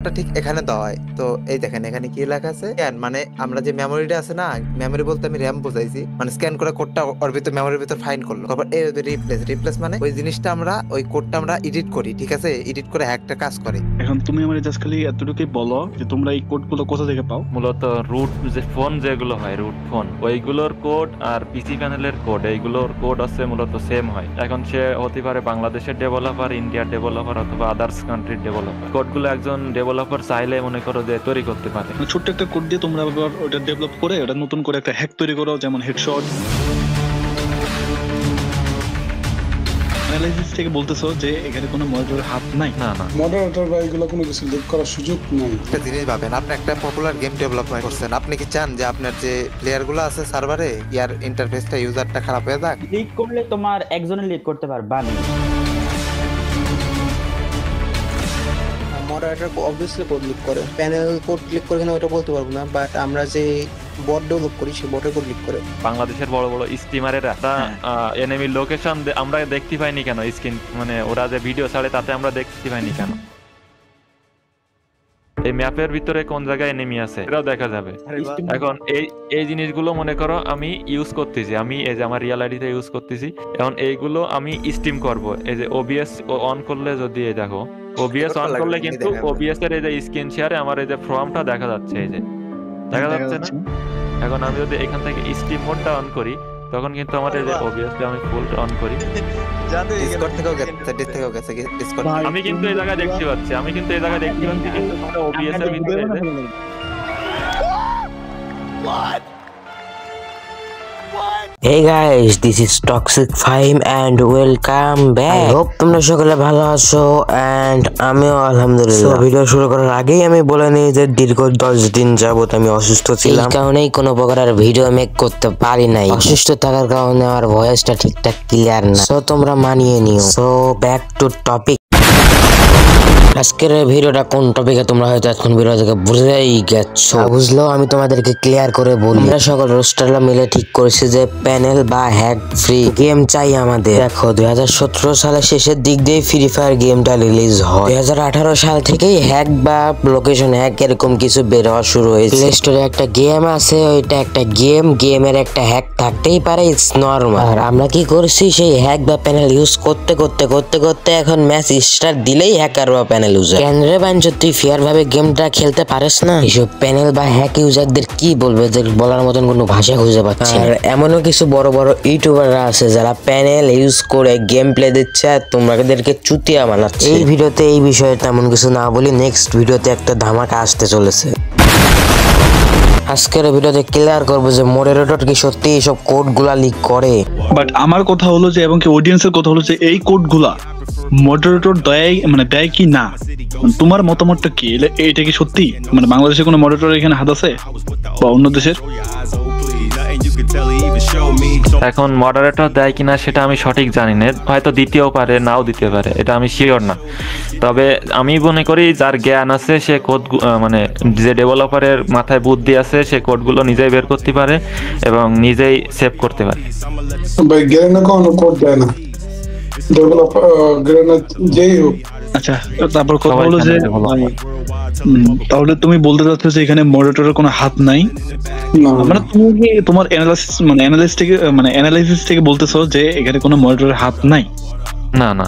ঠিক এখানে দেওয়া হয়। তো এই দেখেন এখানে কি লেখা আছে স্ক্যান, মানে আমরা যে মেমোরিটা আছে না, মেমোরি বলতে আমি র্যাম বোঝাইছি, মানে স্ক্যান করে কোডটা ওর ভিতর মেমোরির ভিতর ফাইন্ড করলো। তারপর এই রিপ্লেস মানে ওই জিনিসটা আমরা ওই কোডটা আমরা এডিট করি, ঠিক আছে, এডিট করে একটা কাজ করে। এখন তুমি আমার জাস্ট খালি এতটুকুই বলো যে তোমরা এই কোডগুলো কোথা থেকে পাও। মূলত রুট যে ফোন যেগুলো হয়, রুট ফোন, ওইগুলোর কোড আর পিসি প্যানেলের কোড, এইগুলোর কোড আছে মূলত সেম হয়। এখন সে হতে পারে বাংলাদেশের ডেভেলপার, ইন্ডিয়ার ডেভেলপার অথবা আদার্স কান্ট্রির ডেভেলপার। কোডগুলো একজন ডেভেলপার চাইলে মনে করো যে তৈরি করতে পারে। ছোট্ট একটা কোড দিয়ে তোমরা আবার ওটা ডেভেলপ করে ওটা নতুন করে একটা হ্যাক তৈরি করো, যেমন হেডশট অ্যানালাইসিস থেকে বলতেছো যে এখানে কোনো মডারেটরের হাত নাই। না না, মডারেটর বা এগুলো কোনো কিছু লিক করার সুযোগ নাই। একটা জিনিস ভাবেন, আপনি একটা পপুলার গেম ডেভেলপমেন্ট করছেন, আপনি কি চান যে আপনার যে প্লেয়ার গুলো আছে সার্ভারে ইয়ার ইন্টারফেসটা ইউজারটা খারাপ হয়ে যাক? লিক করলে তোমার একজনে লিক করতে পারবা না। মডারেটর অবভিয়াসলি কোড লিক করে, প্যানেল কোড ক্লিক করে কিনা ওটা বলতে পারবো না, বাট আমরা যে বট ডেভেলপ করি সেই বটের কোড লিক করে। বাংলাদেশের বড় বড় স্টিমারেরা এনিমির লোকেশন আমরা দেখতে পাইনি কেন? স্ক্রিন মানে ওরা যে ভিডিও ছাড়ে তাতে আমরা দেখতে পাইনি কেন? এই ম্যাপের ভিতরে কোন জায়গায় এনিমি আছে এটাও দেখা যাবে। এখন এই জিনিসগুলো মনে করো আমি ইউজ করতেছি, আমি এই যে আমার রিয়েল আইডিতে ইউজ করতেছি। এখন এইগুলো আমি স্টিম করব, এই যে ওবিএস অন করলে, যদি এই দেখো ওবিএস অন করলে কিন্তু ওবিএস এর এই যে স্ক্রিন শেয়ারে আমার এই যে ফর্মটা দেখা যাচ্ছে, এই যে দেখা যাচ্ছে না? এখন আমি যদি এখান থেকে স্টিম মোডটা অন করি তখন কিন্তু আমার এই যে ওবিএসটা আমি ফুল অন করি, ডিসকর্ড থেকেও গেছে, ডিস থেকেও গেছে, ডিসকর্ড আমি কিন্তু এই জায়গায় দেখতে পাচ্ছি, কিন্তু ওবিএস এর ভিতরে Hey guys, this is Toxic 5 and welcome back. I hope তোমরা সকলে ভালো আছো and আমিও আলহামদুলিল্লাহ। ভিডিও শুরু করার আগেই আমি বলে নিই যে দীর্ঘ 10 দিন যাবত আমি অসুস্থ ছিলাম, এই কারণেই কোনো প্রকারের ভিডিও মেক করতে পারি নাই। অসুস্থ থাকার কারণে আমার ভয়েসটা ঠিকঠাক ক্লিয়ার না, সো তোমরা মানিয়ে নিও। So back to topic. আজকের ভিডিওটা কোন টপিকে তোমরা হয়তো এখন ভিডিও থেকে বুঝেই গেছো, বুঝলো আমি তোমাদেরকে ক্লিয়ার করে বলি। আমরা সকল রোস্টাররা মিলে ঠিক করেছি যে প্যানেল বা হ্যাক ফ্রি গেম চাই আমাদের। দেখো 2017 সালের শেষের দিক দিয়ে ফ্রি ফায়ার গেমটা রিলিজ হয়। 2018 সাল থেকেই হ্যাক বা লোকেশন হ্যাক এরকম কিছু বের হওয়া শুরু হয়েছে। প্লে স্টোরে একটা গেম আছে, ওইটা একটা গেমের একটা হ্যাক থাকতেই পারে, ইটস নরমাল। আর আমরা কি করছি, সেই হ্যাক বা প্যানেল ইউজ করতে করতে এখন ম্যাচ স্টার্ট দিলেই হ্যাকার বা প্যানেল ইউজার কেন্দ্রে বাঞ্চো তুই ফেয়ার ভাবে গেমটা খেলতে পারিস না। এইসব প্যানেল বা হ্যাক ইউজারদের কি বলবে, যে বলার মতন কোনো ভাষা খুঁজে পাচ্ছে। আর এমনও কিছু বড় বড় ইউটিউবাররা আছে যারা প্যানেল ইউজ করে গেম প্লে দিচ্ছে আর তোমাদেরকে চুতিয়া বানাচ্ছে। এই ভিডিওতে এই বিষয়ে তেমন কিছু না বলি, নেক্সট ভিডিওতে একটা ধামাকা আসতে চলেছে। আজকের ভিডিওতে ক্লিয়ার করবো যে মডারেটর কি সত্যি এইসব কোডগুলা লিক করে। বাট আমার কথা হলো যে, এবং কি অডিয়েন্সের কথা হলো যে এই কোডগুলা মডারেটর দেয় কি না, তোমার মতামতটা কি? এইটা কি সত্যি, মানে বাংলাদেশে কোনো মডারেটর এখানে হাত আছে বা অন্য দেশের? এখন মডারেটর দেয় কিনা সেটা আমি সঠিক জানি না, হয়তো দিতেও পারে নাও দিতে পারে, এটা আমি শিওর না। তবে আমি মনে করি যার জ্ঞান আছে সে কোড, মানে যে ডেভেলপারের মাথায় বুদ্ধি আছে সে কোডগুলো নিজেই বের করতে পারে এবং নিজেই সেভ করতে পারে। ভাই গেরেনা কোনো কোড দেয় না, ডেভেলপার গেরেনা যেই হোক। আচ্ছা, তারপর কথা হলো যে তাহলে তুমি বলতে চাচ্ছ যে এখানে মডারেটরের কোনো হাত নাই? মানে তুমি তোমার অ্যানালাইসিস থেকে বলতেছো যে এখানে কোনো মডারেটরের হাত নাই? না না,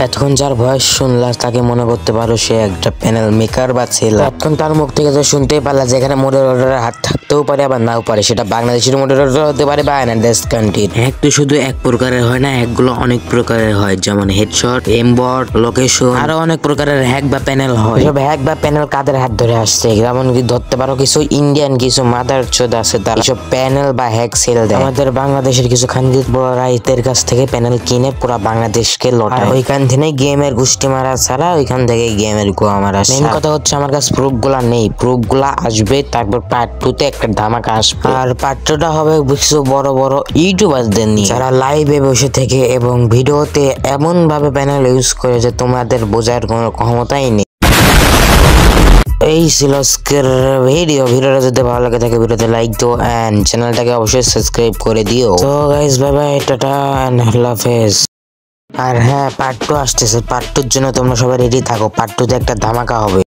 এতক্ষণ যার ভয়েস শুনলা তাকে মনে করতে পারো সে একটা প্যানেল মেকার বা ছেলে। এখন তার মুখ থেকে তো শুনতেই পারলা যেখানে মডারেটরের হাত থাকতেও পারে আবার নাও পারে, সেটা বাংলাদেশের মডারেটর হতে পারে বা আদার্স কান্ট্রির। হ্যাক তো শুধু এক প্রকারের হয় না, হ্যাকগুলো অনেক প্রকারের হয়, যেমন হেডশট, এমবট, লোকেশন, আরো অনেক প্রকারের হ্যাক বা প্যানেল হয়। এসব হ্যাক বা প্যানেল কাদের হাত ধরে আসছে, যেমন কি ধরতে পারো কিছু ইন্ডিয়ান কিছু মাদার চোদ আছে, তারা এসব প্যানেল বা হ্যাক সেল দেয়। আমাদের বাংলাদেশের কিছু খানজিত বড়রা এদের কাছ থেকে প্যানেল কিনে পুরো বাংলাদেশকে লটায়। ওইখান থেকে গেমের গুষ্টি মারা ছাড়া ওইখান থেকে গেমের গোয়া মারা। মেন কথা হচ্ছে আমার কাছে প্রুফ গুলা নেই, প্রুফ গুলা আসবে, তারপর পার্ট 2 তে একটা ধামাকা আসবে। আর পার্ট 2 টা হবে কিছু বড় বড় ইউটিউবারদের নিয়ে যারা লাইভে বসে থেকে এবং ভিডিওতে এমন ভাবে প্যানেল ইউজ করে যে তোমাদের বোঝার কোনো ক্ষমতাই নেই। এই ছিল আজকের ভিডিওটা যদি ভালো লাগে থাকে ভিডিওতে লাইক দিও এন্ড চ্যানেলটাকে অবশ্যই সাবস্ক্রাইব করে দিও। তো guys bye bye, tata and আল্লাহ হাফেজ। আর হ্যাঁ, পার্ট 2 আসতেছে, পার্ট 2 এর জন্য তোমরা সবাই রেডি থাকো, পার্ট 2 তে একটা ধামাকা হবে।